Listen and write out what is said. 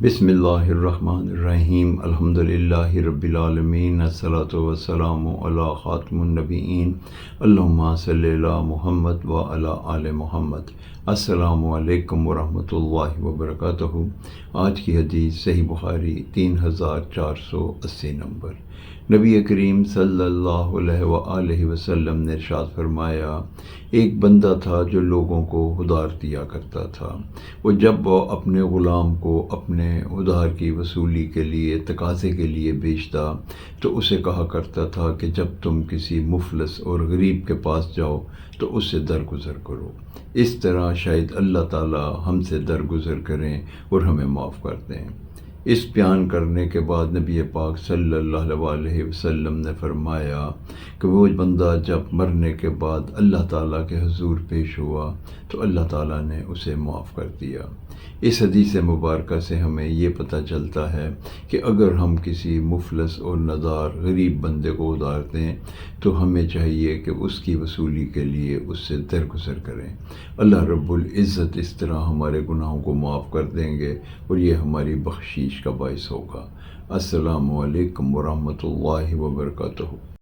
بسم اللہ الرحمن الرحیم الحمدللہ رب العالمین الصلاۃ والسلام علی خاتم النبیین اللہم صلی علی محمد وعلی آل محمد۔ السلام علیکم ورحمۃ اللہ وبرکاتہ۔ آج کی حدیث صحیح بخاری 3480 نمبر۔ نبی کریم صلی اللہ علیہ وآلہ وسلم نے ارشاد فرمایا، ایک بندہ تھا جو لوگوں کو ادار دیا کرتا تھا۔ وہ جب وہ اپنے غلام کو اپنے ادار کی وصولی کے لیے تقاضے کے لیے بیچتا تو اسے کہا کرتا تھا کہ جب تم کسی مفلس اور غریب کے پاس جاؤ تو اس سے درگزر کرو، اس طرح شاید اللہ تعالی ہم سے درگزر کریں اور ہمیں معاف کر دیں۔ اس بیان کرنے کے بعد نبی پاک صلی اللہ علیہ وسلم نے فرمایا کہ وہ بندہ جب مرنے کے بعد اللہ تعالیٰ کے حضور پیش ہوا تو اللہ تعالیٰ نے اسے معاف کر دیا۔ اس حدیث مبارکہ سے ہمیں یہ پتہ چلتا ہے کہ اگر ہم کسی مفلس اور نادار غریب بندے کو ادار دیں تو ہمیں چاہیے کہ اس کی وصولی کے لیے اس سے درگزر کریں۔ اللہ رب العزت اس طرح ہمارے گناہوں کو معاف کر دیں گے اور یہ ہماری بخشش کا باعث ہوگا۔ السلام علیکم ورحمۃ اللہ وبرکاتہ۔